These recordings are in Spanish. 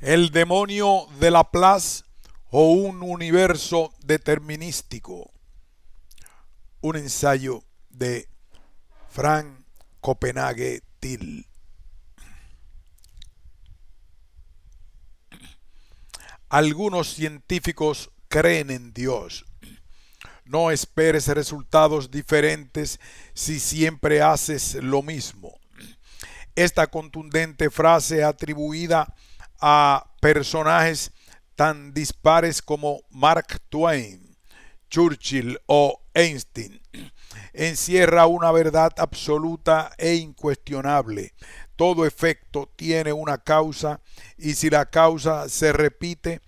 El demonio de Laplace o un universo determinístico. Un ensayo de Frank Copenhague Till. Algunos científicos creen en Dios. No esperes resultados diferentes si siempre haces lo mismo. Esta contundente frase atribuida a personajes tan dispares como Mark Twain, Churchill o Einstein encierra una verdad absoluta e incuestionable. Todo efecto tiene una causa y si la causa se repite,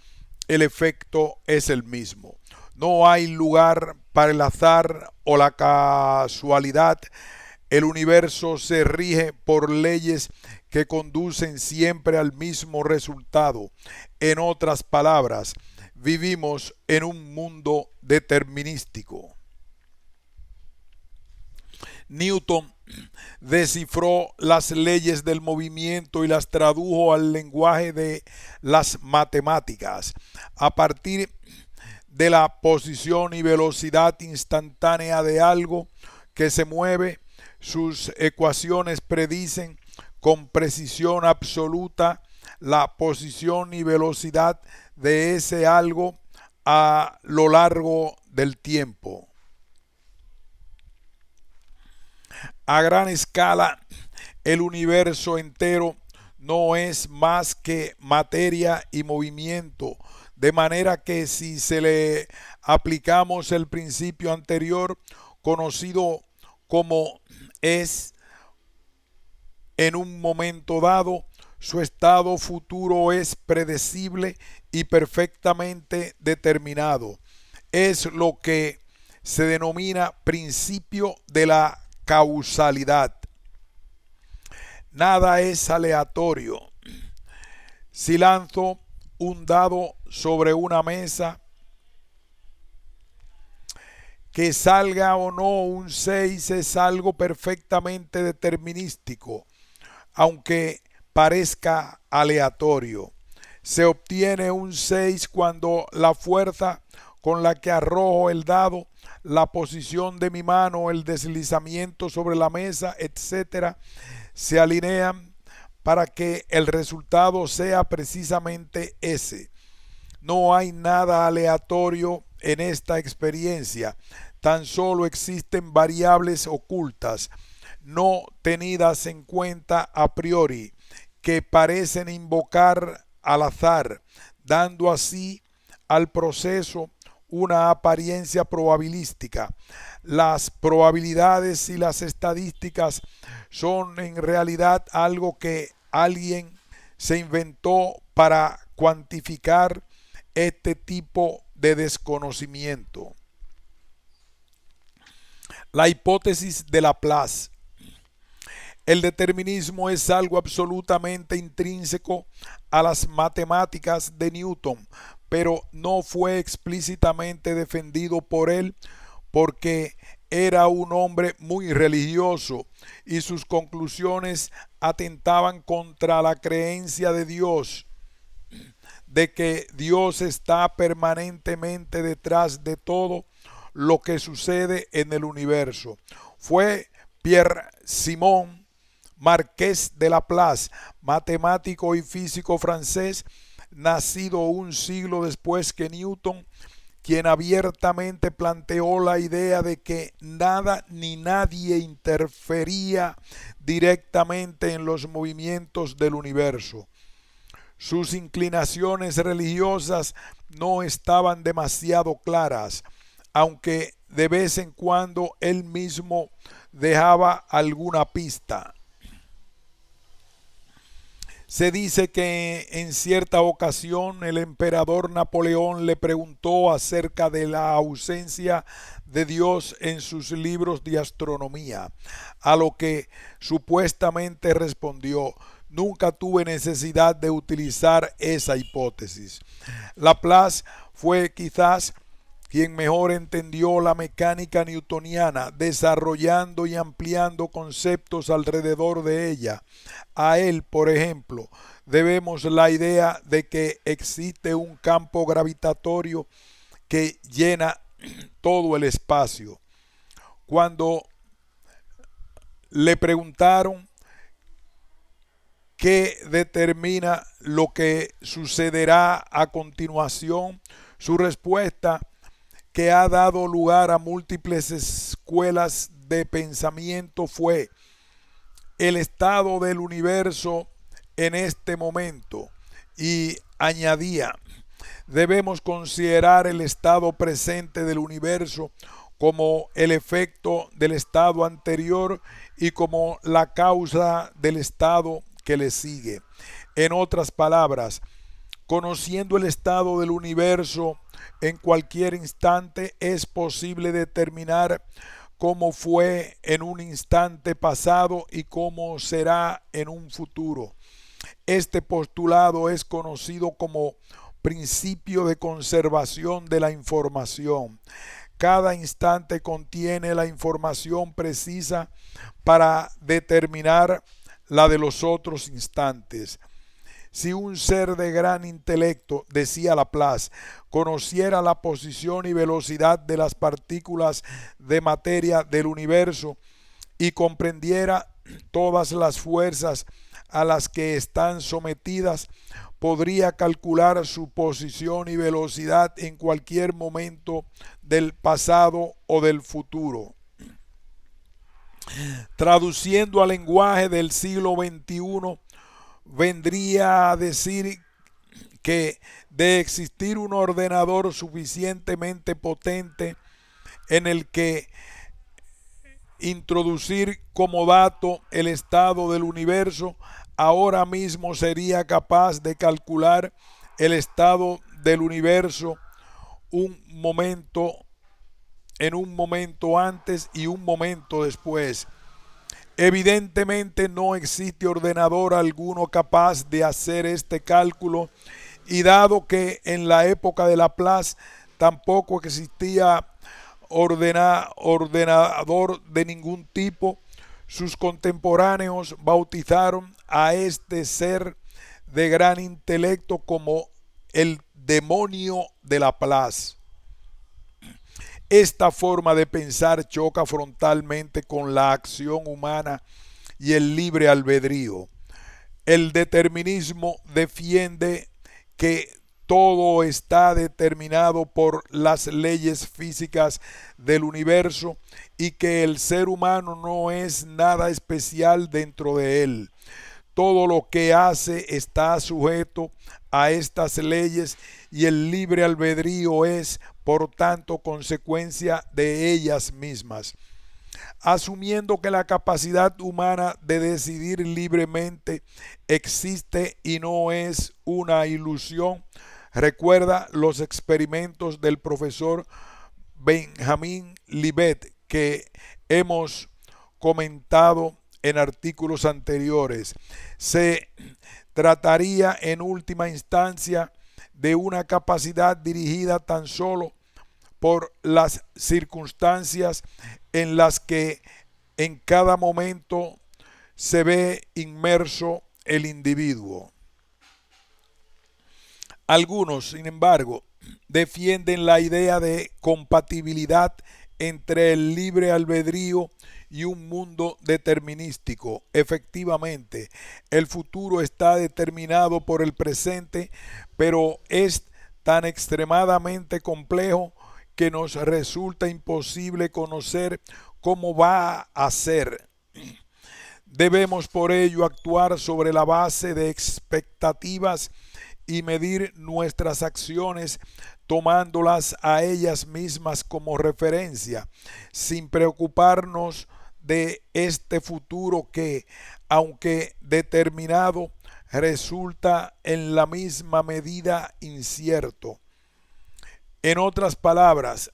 el efecto es el mismo. No hay lugar para el azar o la casualidad. El universo se rige por leyes que conducen siempre al mismo resultado. En otras palabras, vivimos en un mundo determinístico. Newton descifró las leyes del movimiento y las tradujo al lenguaje de las matemáticas. A partir de la posición y velocidad instantánea de algo que se mueve, sus ecuaciones predicen con precisión absoluta la posición y velocidad de ese algo a lo largo del tiempo. A gran escala, el universo entero no es más que materia y movimiento, de manera que si se le aplicamos el principio anterior, conocido como es en un momento dado, su estado futuro es predecible y perfectamente determinado. Es lo que se denomina principio de la causalidad. Nada es aleatorio. Si lanzo un dado sobre una mesa, que salga o no un 6 es algo perfectamente determinístico, aunque parezca aleatorio. Se obtiene un 6 cuando la fuerza con la que arrojo el dado, la posición de mi mano, el deslizamiento sobre la mesa, etcétera, se alinean para que el resultado sea precisamente ese. No hay nada aleatorio en esta experiencia, tan solo existen variables ocultas, no tenidas en cuenta a priori, que parecen invocar al azar, dando así al proceso una apariencia probabilística. Las probabilidades y las estadísticas son en realidad algo que alguien se inventó para cuantificar este tipo de desconocimiento. La hipótesis de Laplace. El determinismo es algo absolutamente intrínseco a las matemáticas de Newton, pero no fue explícitamente defendido por él porque era un hombre muy religioso y sus conclusiones atentaban contra la creencia de Dios, de que Dios está permanentemente detrás de todo lo que sucede en el universo. Fue Pierre-Simon Marqués de Laplace, matemático y físico francés, nacido un siglo después que Newton, quien abiertamente planteó la idea de que nada ni nadie interfería directamente en los movimientos del universo. Sus inclinaciones religiosas no estaban demasiado claras, aunque de vez en cuando él mismo dejaba alguna pista. Se dice que en cierta ocasión el emperador Napoleón le preguntó acerca de la ausencia de Dios en sus libros de astronomía, a lo que supuestamente respondió: nunca tuve necesidad de utilizar esa hipótesis. Laplace fue quizás quien mejor entendió la mecánica newtoniana, desarrollando y ampliando conceptos alrededor de ella. A él, por ejemplo, debemos la idea de que existe un campo gravitatorio que llena todo el espacio. Cuando le preguntaron qué determina lo que sucederá a continuación, su respuesta, que ha dado lugar a múltiples escuelas de pensamiento, fue el estado del universo en este momento, y añadía: debemos considerar el estado presente del universo como el efecto del estado anterior y como la causa del estado que le sigue. En otras palabras, conociendo el estado del universo en cualquier instante, es posible determinar cómo fue en un instante pasado y cómo será en un futuro. Este postulado es conocido como principio de conservación de la información. Cada instante contiene la información precisa para determinar la de los otros instantes. Si un ser de gran intelecto, decía Laplace, conociera la posición y velocidad de las partículas de materia del universo y comprendiera todas las fuerzas a las que están sometidas, podría calcular su posición y velocidad en cualquier momento del pasado o del futuro. Traduciendo al lenguaje del siglo XXI, vendría a decir que de existir un ordenador suficientemente potente en el que introducir como dato el estado del universo, ahora mismo sería capaz de calcular el estado del universo en un momento antes y un momento después. Evidentemente no existe ordenador alguno capaz de hacer este cálculo, y dado que en la época de Laplace tampoco existía ordenador de ningún tipo, sus contemporáneos bautizaron a este ser de gran intelecto como el demonio de Laplace. Esta forma de pensar choca frontalmente con la acción humana y el libre albedrío. El determinismo defiende que todo está determinado por las leyes físicas del universo y que el ser humano no es nada especial dentro de él. Todo lo que hace está sujeto a estas leyes y el libre albedrío es, por tanto, consecuencia de ellas mismas. Asumiendo que la capacidad humana de decidir libremente existe y no es una ilusión, recuerda los experimentos del profesor Benjamin Libet que hemos comentado en artículos anteriores. Se trataría en última instancia de una capacidad dirigida tan solo por las circunstancias en las que en cada momento se ve inmerso el individuo. Algunos, sin embargo, defienden la idea de compatibilidad entre el libre albedrío y un mundo determinístico. Efectivamente, el futuro está determinado por el presente, pero es tan extremadamente complejo que nos resulta imposible conocer cómo va a ser. Debemos por ello actuar sobre la base de expectativas y medir nuestras acciones tomándolas a ellas mismas como referencia, sin preocuparnos de este futuro que, aunque determinado, resulta en la misma medida incierto. En otras palabras,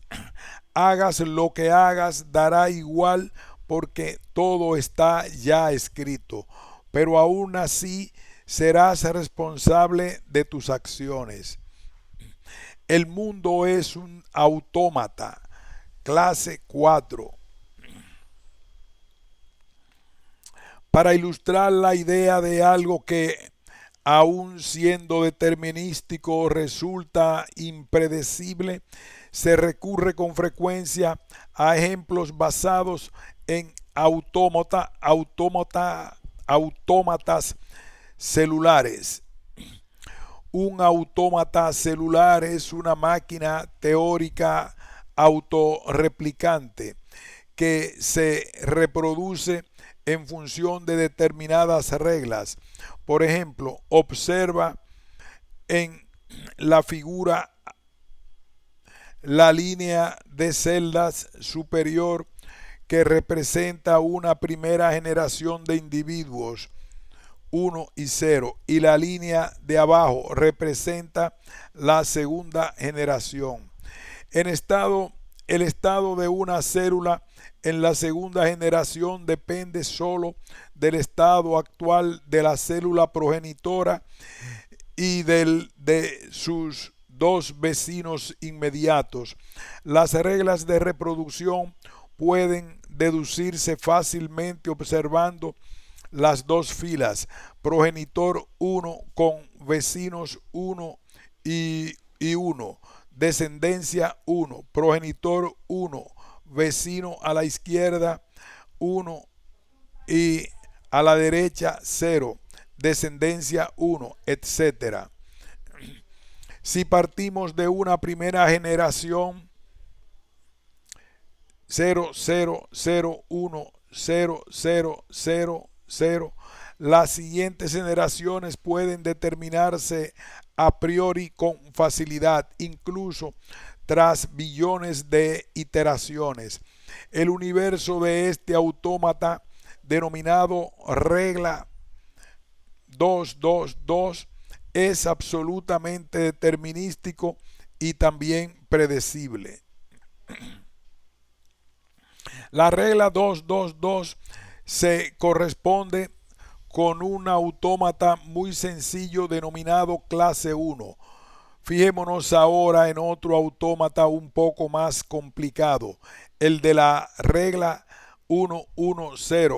hagas lo que hagas, dará igual porque todo está ya escrito, pero aún así serás responsable de tus acciones. El mundo es un autómata. Clase 4. Para ilustrar la idea de algo que aun siendo determinístico, resulta impredecible, se recurre con frecuencia a ejemplos basados en autómatas celulares. Un autómata celular es una máquina teórica autorreplicante que se reproduce en función de determinadas reglas. Por ejemplo, observa en la figura la línea de celdas superior que representa una primera generación de individuos 1 y 0, y la línea de abajo representa la segunda generación. El estado de una célula en la segunda generación depende solo del estado actual de la célula progenitora y de sus dos vecinos inmediatos. Las reglas de reproducción pueden deducirse fácilmente observando las dos filas, progenitor 1 con vecinos 1 y 1, descendencia 1, progenitor 1, vecino a la izquierda 1 y a la derecha 0, descendencia 1, etc. Si partimos de una primera generación 0, 0, 0, 1, 0, 0, 0, 0, las siguientes generaciones pueden determinarse a priori con facilidad, incluso tras billones de iteraciones. El universo de este autómata, denominado regla 222, es absolutamente determinístico y también predecible. La regla 222 se corresponde con un autómata muy sencillo denominado clase 1. Fijémonos ahora en otro autómata un poco más complicado, el de la regla 110,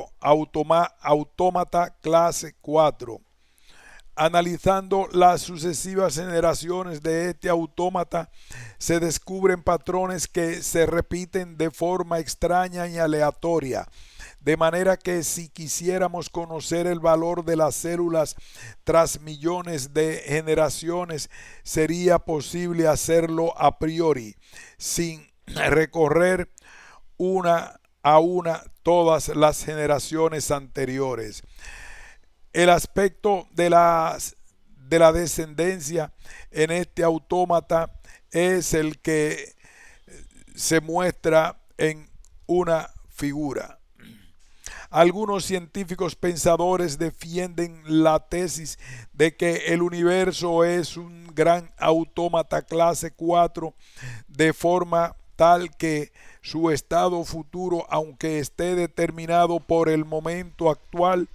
autómata clase 4. Analizando las sucesivas generaciones de este autómata, se descubren patrones que se repiten de forma extraña y aleatoria, de manera que si quisiéramos conocer el valor de las células tras millones de generaciones, sería posible hacerlo a priori, sin recorrer una a una todas las generaciones anteriores. El aspecto de la descendencia en este autómata es el que se muestra en una figura. Algunos científicos pensadores defienden la tesis de que el universo es un gran autómata clase 4 de forma tal que su estado futuro, aunque esté determinado por el momento actual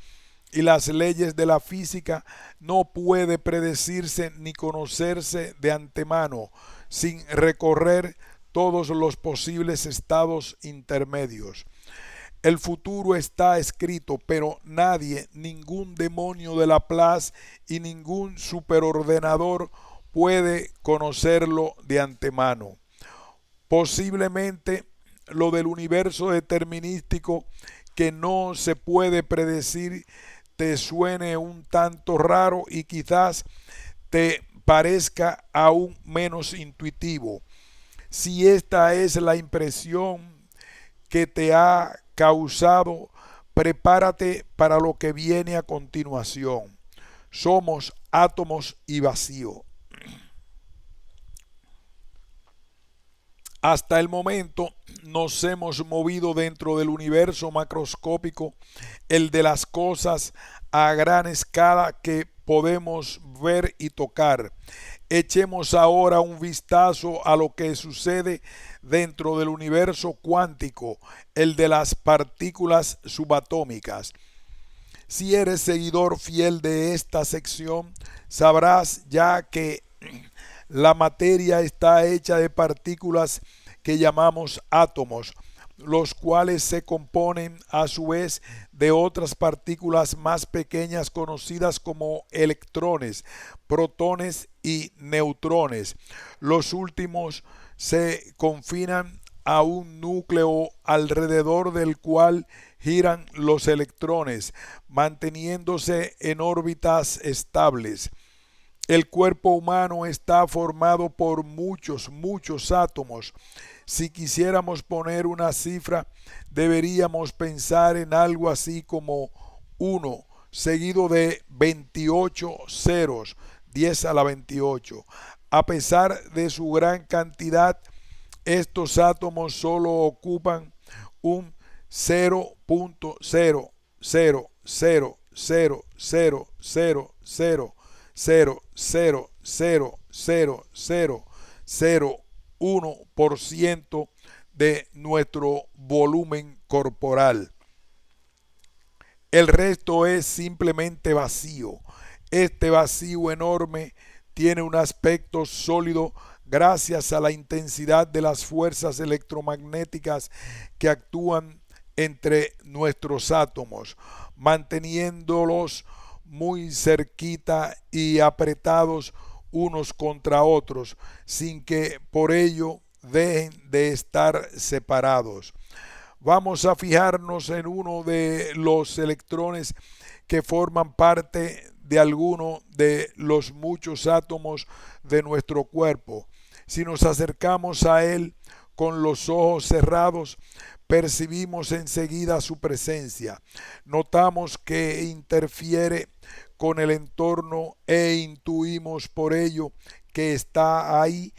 y las leyes de la física, no puede predecirse ni conocerse de antemano sin recorrer todos los posibles estados intermedios. El futuro está escrito, pero nadie, ningún demonio de Laplace y ningún superordenador puede conocerlo de antemano. Posiblemente lo del universo determinístico que no se puede predecir te suene un tanto raro y quizás te parezca aún menos intuitivo. Si esta es la impresión que te ha causado, prepárate para lo que viene a continuación. Somos átomos y vacío. Hasta el momento nos hemos movido dentro del universo macroscópico, el de las cosas a gran escala que podemos ver y tocar. Echemos ahora un vistazo a lo que sucede dentro del universo cuántico, el de las partículas subatómicas. Si eres seguidor fiel de esta sección, sabrás ya que la materia está hecha de partículas que llamamos átomos, los cuales se componen a su vez de otras partículas más pequeñas conocidas como electrones, protones y neutrones. Los últimos se confinan a un núcleo alrededor del cual giran los electrones, manteniéndose en órbitas estables. El cuerpo humano está formado por muchos átomos. Si quisiéramos poner una cifra, deberíamos pensar en algo así como 1 seguido de 28 ceros, 10 a la 28. A pesar de su gran cantidad, estos átomos solo ocupan un 0.0000000000001% de nuestro volumen corporal. El resto es simplemente vacío. Este vacío enorme tiene un aspecto sólido gracias a la intensidad de las fuerzas electromagnéticas que actúan entre nuestros átomos, manteniéndolos muy cerquita y apretados unos contra otros, sin que por ello dejen de estar separados. Vamos a fijarnos en uno de los electrones que forman parte de alguno de los muchos átomos de nuestro cuerpo. Si nos acercamos a él con los ojos cerrados, percibimos enseguida su presencia. Notamos que interfiere con el entorno e intuimos por ello que está ahí,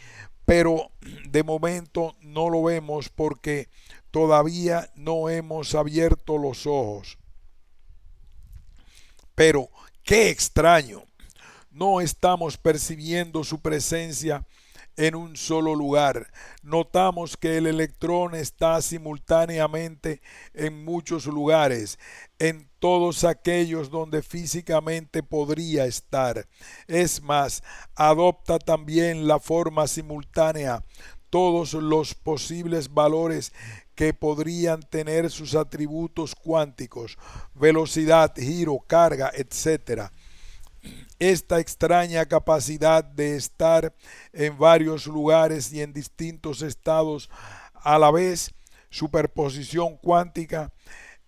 pero de momento no lo vemos porque todavía no hemos abierto los ojos. Pero qué extraño, no estamos percibiendo su presencia en un solo lugar. Notamos que el electrón está simultáneamente en muchos lugares, en todos aquellos donde físicamente podría estar. Es más, adopta también la forma simultánea todos los posibles valores que podrían tener sus atributos cuánticos, velocidad, giro, carga, etc. Esta extraña capacidad de estar en varios lugares y en distintos estados a la vez, superposición cuántica,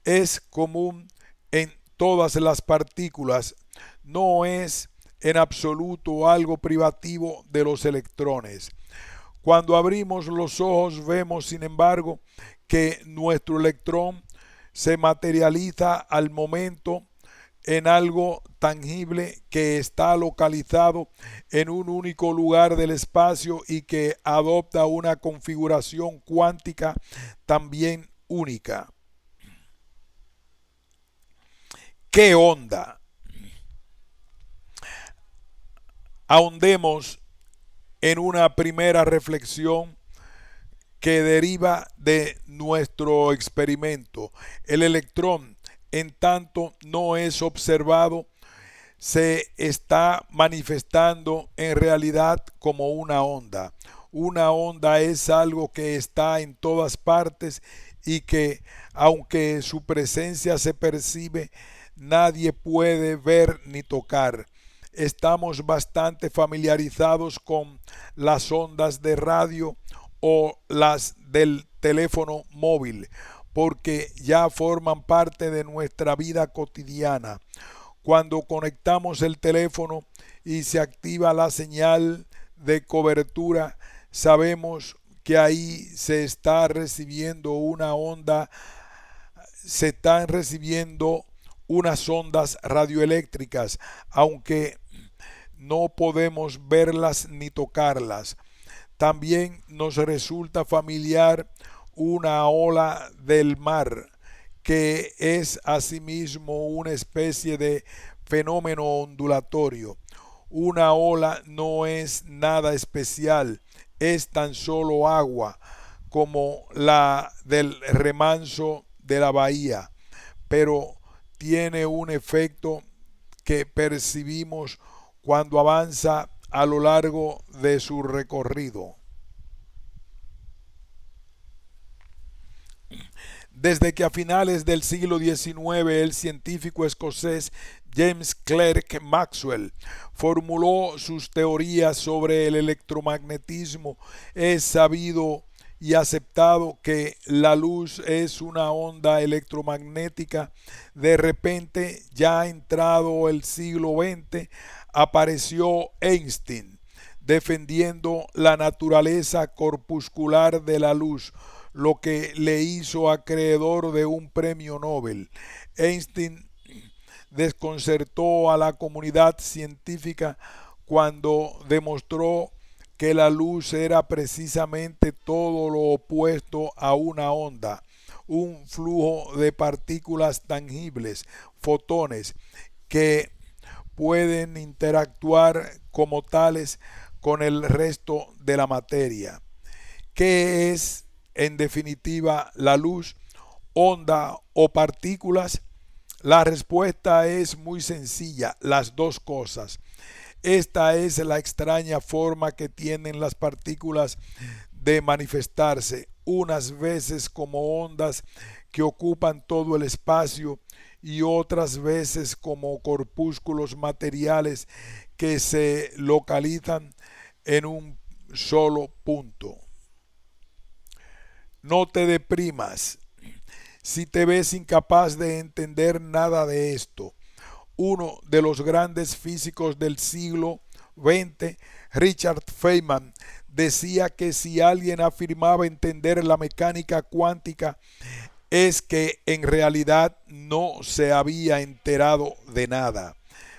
es común en todas las partículas, no es en absoluto algo privativo de los electrones. Cuando abrimos los ojos vemos, sin embargo, que nuestro electrón se materializa al momento en algo tangible que está localizado en un único lugar del espacio y que adopta una configuración cuántica también única. ¿Qué onda? Ahondemos en una primera reflexión que deriva de nuestro experimento. El electrón, en tanto no es observado, se está manifestando en realidad como una onda. Una onda es algo que está en todas partes y que, aunque su presencia se percibe, nadie puede ver ni tocar. Estamos bastante familiarizados con las ondas de radio o las del teléfono móvil, porque ya forman parte de nuestra vida cotidiana. Cuando conectamos el teléfono y se activa la señal de cobertura, sabemos que ahí se está recibiendo una onda, se están recibiendo unas ondas radioeléctricas, aunque no podemos verlas ni tocarlas. También nos resulta familiar una ola del mar, que es asimismo una especie de fenómeno ondulatorio. Una ola no es nada especial, es tan solo agua, como la del remanso de la bahía, pero tiene un efecto que percibimos cuando avanza a lo largo de su recorrido. desde que a finales del siglo XIX el científico escocés James Clerk Maxwell formuló sus teorías sobre el electromagnetismo, es sabido y aceptado que la luz es una onda electromagnética. De repente, ya entrado el siglo XX, apareció Einstein defendiendo la naturaleza corpuscular de la luz, lo que le hizo acreedor de un premio Nobel. Einstein desconcertó a la comunidad científica cuando demostró que la luz era precisamente todo lo opuesto a una onda, un flujo de partículas tangibles, fotones, que pueden interactuar como tales con el resto de la materia. ¿Qué es, en definitiva, la luz, onda o partículas? La respuesta es muy sencilla, las dos cosas. Esta es la extraña forma que tienen las partículas de manifestarse, unas veces como ondas que ocupan todo el espacio y otras veces como corpúsculos materiales que se localizan en un solo punto. No te deprimas si te ves incapaz de entender nada de esto. Uno de los grandes físicos del siglo XX, Richard Feynman, decía que si alguien afirmaba entender la mecánica cuántica es que en realidad no se había enterado de nada.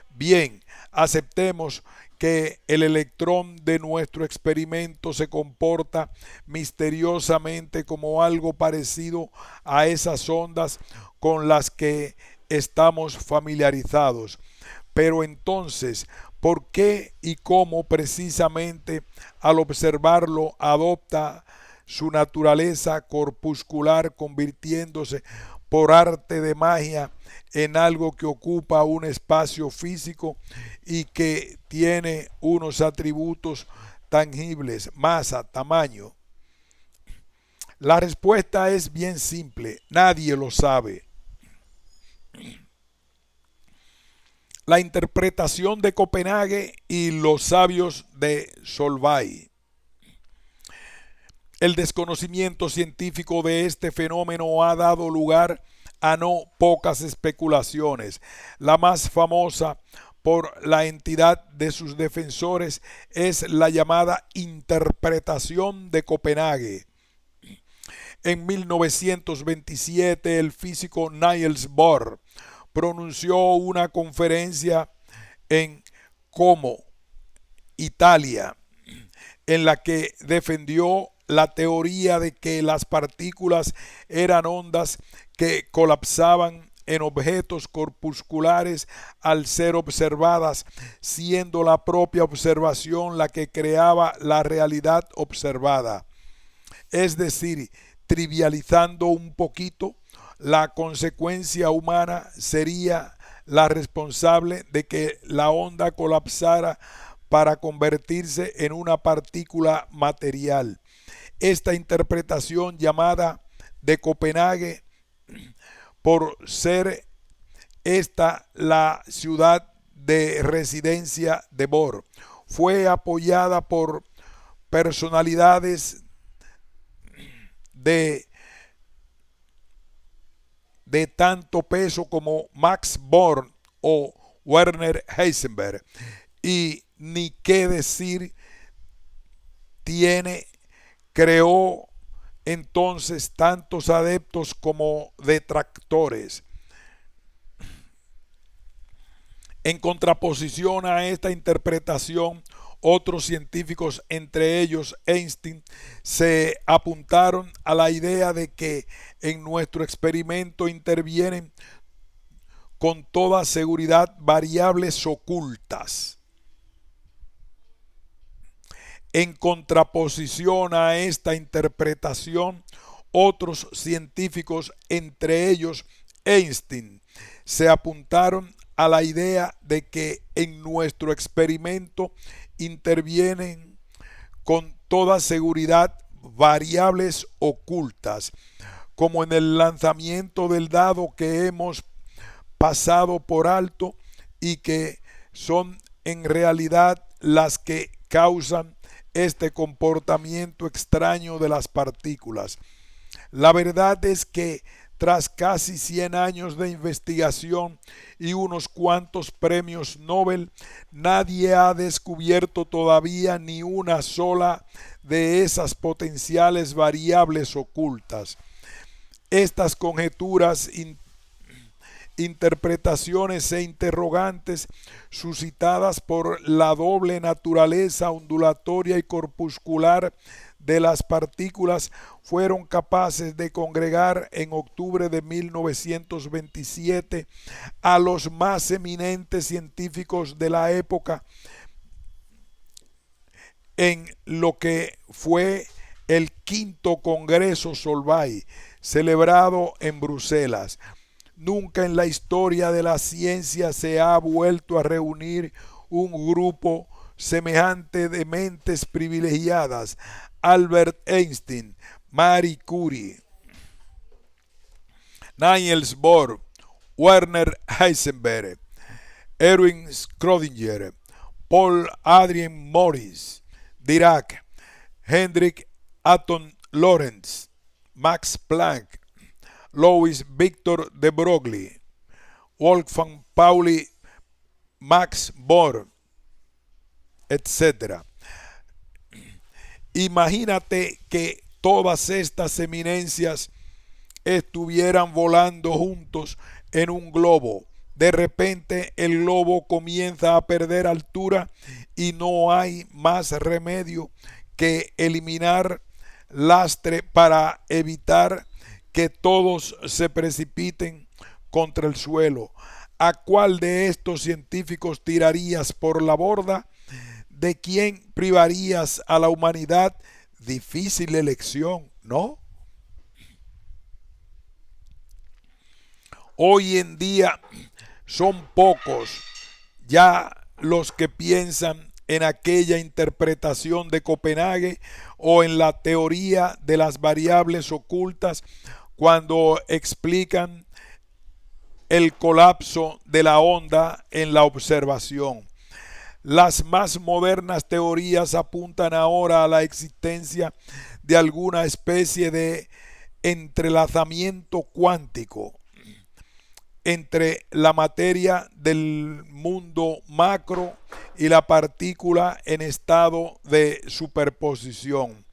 Bien, aceptemos que el electrón de nuestro experimento se comporta misteriosamente como algo parecido a esas ondas con las que estamos familiarizados. Pero entonces, ¿por qué y cómo precisamente al observarlo adopta su naturaleza corpuscular, convirtiéndose por arte de magia en algo que ocupa un espacio físico y que tiene unos atributos tangibles, masa, tamaño? La respuesta es bien simple, nadie lo sabe. La interpretación de Copenhague y los sabios de Solvay. El desconocimiento científico de este fenómeno ha dado lugar a no pocas especulaciones. La más famosa por la entidad de sus defensores es la llamada interpretación de Copenhague. En 1927 el físico Niels Bohr pronunció una conferencia en Como, Italia, en la que defendió la teoría de que las partículas eran ondas que colapsaban en objetos corpusculares al ser observadas, siendo la propia observación la que creaba la realidad observada. Es decir, trivializando un poquito, la consecuencia humana sería la responsable de que la onda colapsara para convertirse en una partícula material. Esta interpretación llamada de Copenhague, por ser esta la ciudad de residencia de Bohr, fue apoyada por personalidades de tanto peso como Max Born o Werner Heisenberg, y ni qué decir tiene, creó entonces tantos adeptos como detractores. En contraposición a esta interpretación, otros científicos, entre ellos Einstein, se apuntaron a la idea de que en nuestro experimento intervienen con toda seguridad variables ocultas. En contraposición a esta interpretación, otros científicos, entre ellos Einstein, se apuntaron a la idea de que en nuestro experimento intervienen con toda seguridad variables ocultas, como en el lanzamiento del dado que hemos pasado por alto y que son en realidad las que causan este comportamiento extraño de las partículas. La verdad es que tras casi 100 años de investigación y unos cuantos premios Nobel, nadie ha descubierto todavía ni una sola de esas potenciales variables ocultas. Estas conjeturas, interpretaciones e interrogantes suscitadas por la doble naturaleza ondulatoria y corpuscular de las partículas fueron capaces de congregar en octubre de 1927 a los más eminentes científicos de la época en lo que fue el quinto Congreso Solvay, celebrado en Bruselas. Nunca en la historia de la ciencia se ha vuelto a reunir un grupo semejante de mentes privilegiadas. Albert Einstein, Marie Curie, Niels Bohr, Werner Heisenberg, Erwin Schrödinger, Paul Adrien Morris, Dirac, Hendrik Anton Lorentz, Max Planck, Louis Victor de Broglie, Wolfgang Pauli, Max Bohr, etc. Imagínate que todas estas eminencias estuvieran volando juntos en un globo. De repente el globo comienza a perder altura y no hay más remedio que eliminar lastre para evitar que todos se precipiten contra el suelo. ¿A cuál de estos científicos tirarías por la borda? ¿De quién privarías a la humanidad? Difícil elección, ¿no? Hoy en día son pocos ya los que piensan en aquella interpretación de Copenhague o en la teoría de las variables ocultas cuando explican el colapso de la onda en la observación. Las más modernas teorías apuntan ahora a la existencia de alguna especie de entrelazamiento cuántico entre la materia del mundo macro y la partícula en estado de superposición.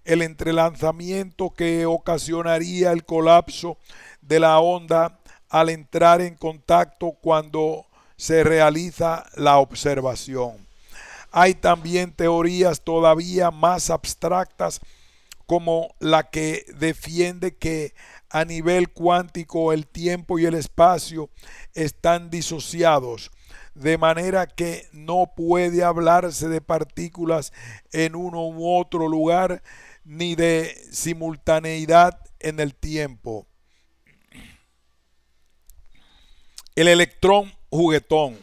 El entrelazamiento que ocasionaría el colapso de la onda al entrar en contacto cuando se realiza la observación. Hay también teorías todavía más abstractas como la que defiende que a nivel cuántico el tiempo y el espacio están disociados, de manera que no puede hablarse de partículas en uno u otro lugar ni de simultaneidad en el tiempo. El electrón juguetón.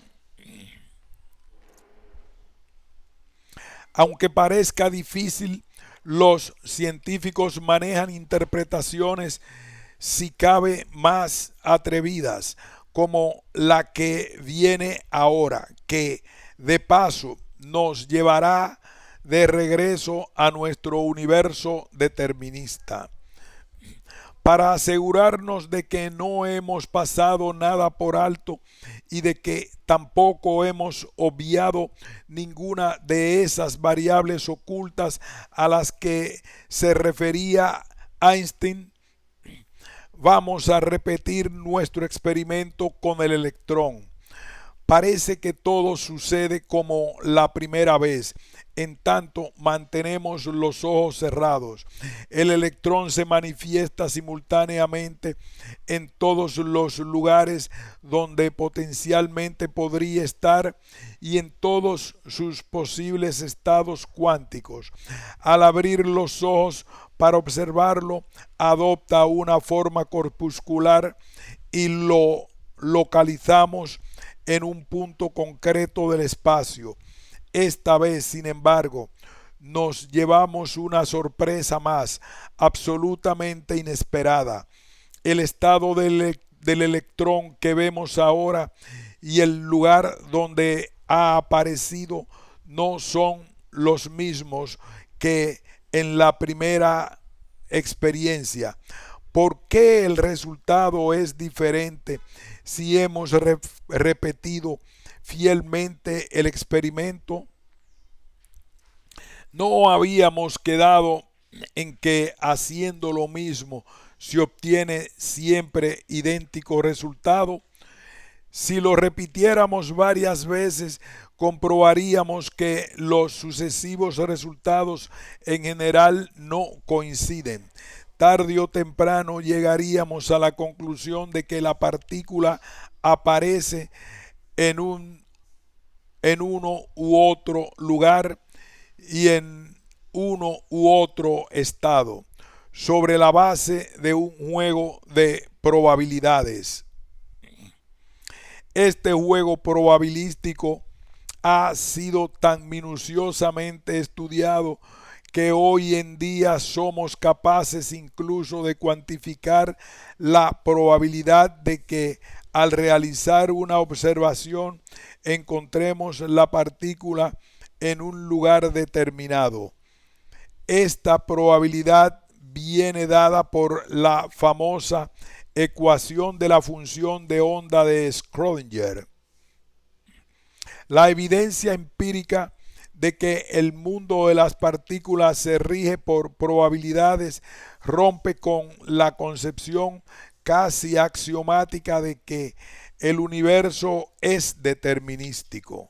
Aunque parezca difícil, los científicos manejan interpretaciones si cabe más atrevidas, como la que viene ahora, que de paso nos llevará de regreso a nuestro universo determinista. Para asegurarnos de que no hemos pasado nada por alto y de que tampoco hemos obviado ninguna de esas variables ocultas a las que se refería Einstein, vamos a repetir nuestro experimento con el electrón. Parece que todo sucede como la primera vez, en tanto mantenemos los ojos cerrados. El electrón se manifiesta simultáneamente en todos los lugares donde potencialmente podría estar y en todos sus posibles estados cuánticos. Al abrir los ojos para observarlo, adopta una forma corpuscular y lo localizamos en un punto concreto del espacio. Esta vez, sin embargo, nos llevamos una sorpresa más, absolutamente inesperada. El estado del electrón que vemos ahora y el lugar donde ha aparecido no son los mismos que en la primera experiencia. ¿Por qué el resultado es diferente si hemos repetido fielmente el experimento? No habíamos quedado en que haciendo lo mismo se obtiene siempre idéntico resultado. Si lo repitiéramos varias veces, comprobaríamos que los sucesivos resultados en general no coinciden. Tarde o temprano llegaríamos a la conclusión de que la partícula aparece en uno u otro lugar y en uno u otro estado, sobre la base de un juego de probabilidades. Este juego probabilístico ha sido tan minuciosamente estudiado que hoy en día somos capaces incluso de cuantificar la probabilidad de que al realizar una observación encontremos la partícula en un lugar determinado. Esta probabilidad viene dada por la famosa ecuación de la función de onda de Schrödinger. La evidencia empírica de que el mundo de las partículas se rige por probabilidades rompe con la concepción casi axiomática de que el universo es determinístico.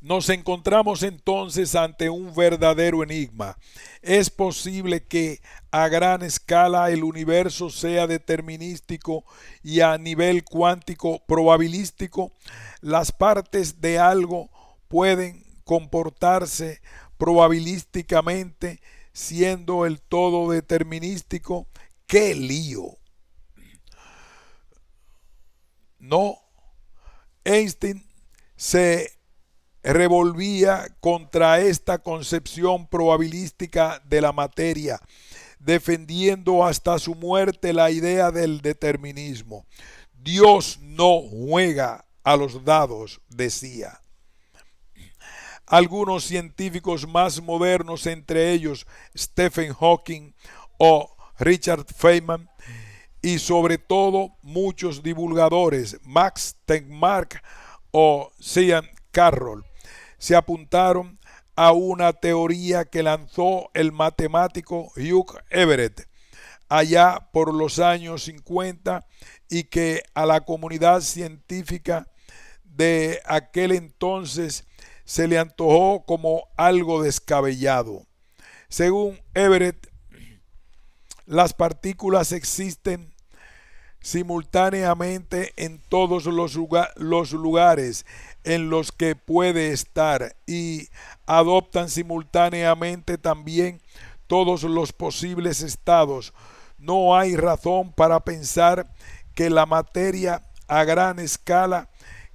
Nos encontramos entonces ante un verdadero enigma. ¿Es posible que a gran escala el universo sea determinístico y a nivel cuántico probabilístico? Las partes de algo pueden comportarse probabilísticamente siendo el todo determinístico. ¡Qué lío! No, Einstein se revolvía contra esta concepción probabilística de la materia, defendiendo hasta su muerte la idea del determinismo. Dios no juega a los dados, decía. Algunos científicos más modernos, entre ellos Stephen Hawking o Richard Feynman, y sobre todo muchos divulgadores, Max Tegmark o Sean Carroll, se apuntaron a una teoría que lanzó el matemático Hugh Everett allá por los años 50 y que a la comunidad científica de aquel entonces se le antojó como algo descabellado. Según Everett, las partículas existen simultáneamente en todos los lugares en los que puede estar y adoptan simultáneamente también todos los posibles estados. No hay razón para pensar que la materia a gran escala,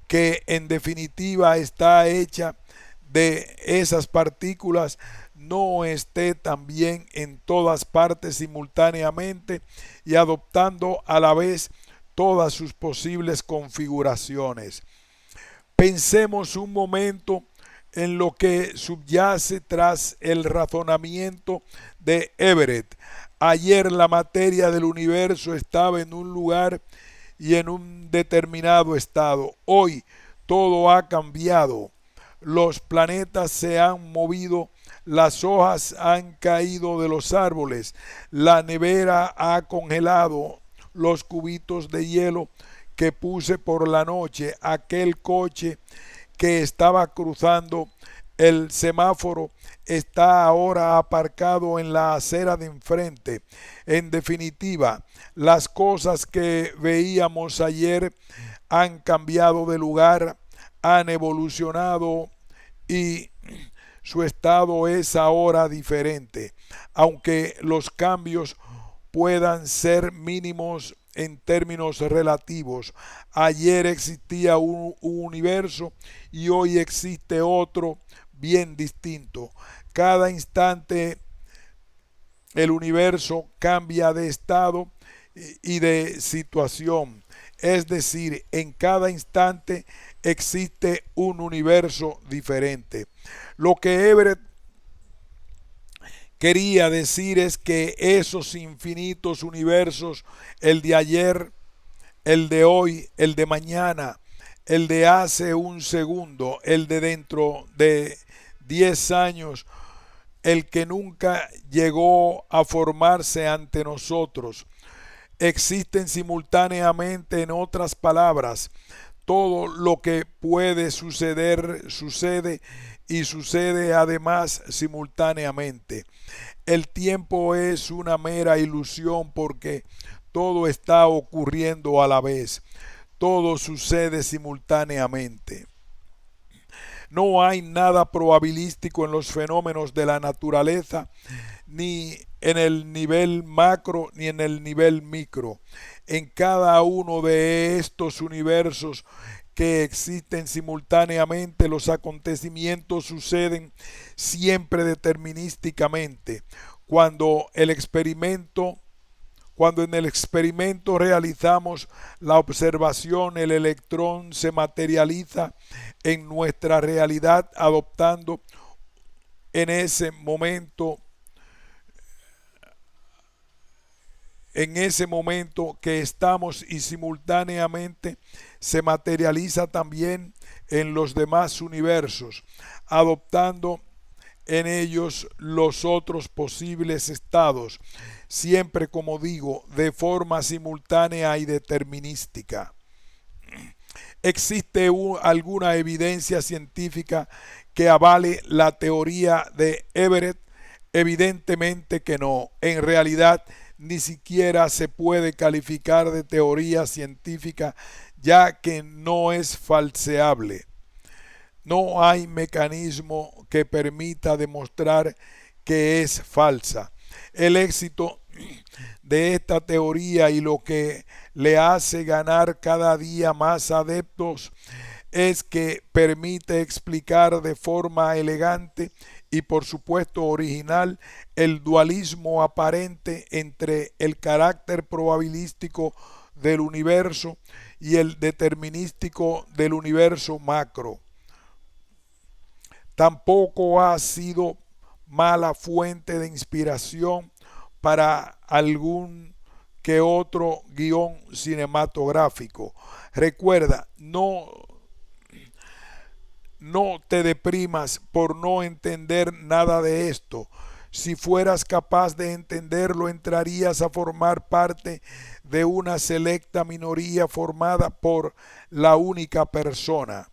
que en definitiva está hecha de esas partículas, no esté también en todas partes simultáneamente y adoptando a la vez todas sus posibles configuraciones. Pensemos un momento en lo que subyace tras el razonamiento de Everett. Ayer la materia del universo estaba en un lugar y en un determinado estado. Hoy todo ha cambiado. Los planetas se han movido, las hojas han caído de los árboles, la nevera ha congelado los cubitos de hielo que puse por la noche, aquel coche que estaba cruzando el semáforo está ahora aparcado en la acera de enfrente. En definitiva, las cosas que veíamos ayer han cambiado de lugar, han evolucionado y su estado es ahora diferente. Aunque los cambios puedan ser mínimos en términos relativos. Ayer existía un universo y hoy existe otro bien distinto. Cada instante el universo cambia de estado y de situación. Es decir, en cada instante existe un universo diferente. Lo que Everett quería decir es que esos infinitos universos, el de ayer, el de hoy, el de mañana, el de hace un segundo, el de dentro de 10 años, el que nunca llegó a formarse ante nosotros, existen simultáneamente. En otras palabras, todo lo que puede suceder sucede y sucede además simultáneamente. El tiempo es una mera ilusión porque todo está ocurriendo a la vez. Todo sucede simultáneamente. No hay nada probabilístico en los fenómenos de la naturaleza, ni en el nivel macro ni en el nivel micro. En cada uno de estos universos que existen simultáneamente, los acontecimientos suceden siempre determinísticamente. Cuando el experimento Cuando en el experimento realizamos la observación, el electrón se materializa en nuestra realidad adoptando en ese momento que estamos, y simultáneamente se materializa también en los demás universos, adoptando en ellos los otros posibles estados, siempre, como digo, de forma simultánea y determinística. ¿Existe alguna evidencia científica que avale la teoría de Everett? Evidentemente que no. En realidad, ni siquiera se puede calificar de teoría científica, ya que no es falseable. No hay mecanismo que permita demostrar que es falsa. El éxito de esta teoría y lo que le hace ganar cada día más adeptos es que permite explicar de forma elegante y por supuesto original el dualismo aparente entre el carácter probabilístico del universo y el determinístico del universo macro. Tampoco ha sido mala fuente de inspiración para algún que otro guión cinematográfico. Recuerda, no te deprimas por no entender nada de esto. Si fueras capaz de entenderlo, entrarías a formar parte de una selecta minoría formada por la única persona.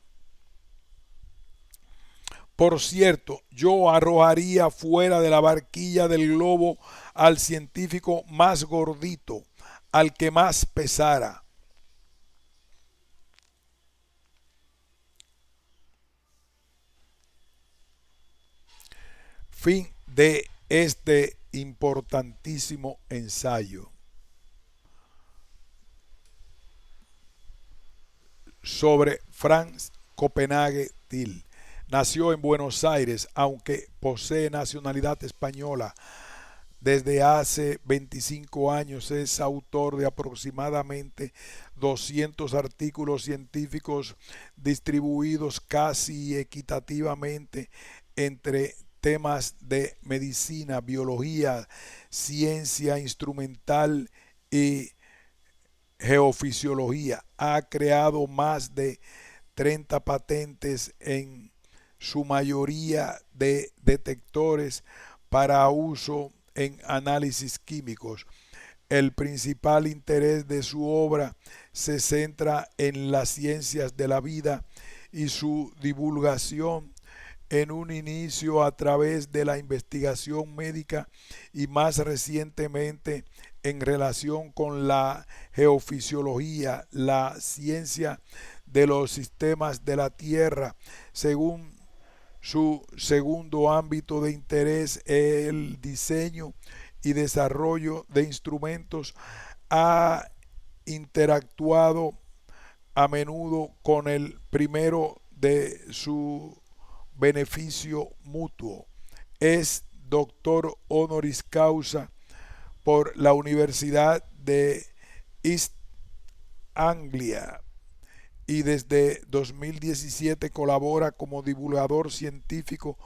Por cierto, yo arrojaría fuera de la barquilla del globo al científico más gordito, al que más pesara. Fin de este importantísimo ensayo sobre Franz Copenhague Till. Nació en Buenos Aires, aunque posee nacionalidad española. Desde hace 25 años es autor de aproximadamente 200 artículos científicos distribuidos casi equitativamente entre temas de medicina, biología, ciencia instrumental y geofisiología. Ha creado más de 30 patentes, en su mayoría de detectores para uso en análisis químicos. El principal interés de su obra se centra en las ciencias de la vida y su divulgación en un inicio a través de la investigación médica y más recientemente en relación con la geofisiología, la ciencia de los sistemas de la Tierra. Según su segundo ámbito de interés, el diseño y desarrollo de instrumentos, ha interactuado a menudo con el primero de su beneficio mutuo. Es doctor honoris causa por la Universidad de East Anglia y desde 2017 colabora como divulgador científico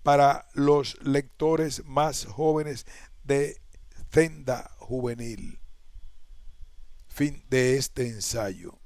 para los lectores más jóvenes de Zenda Juvenil. Fin de este ensayo.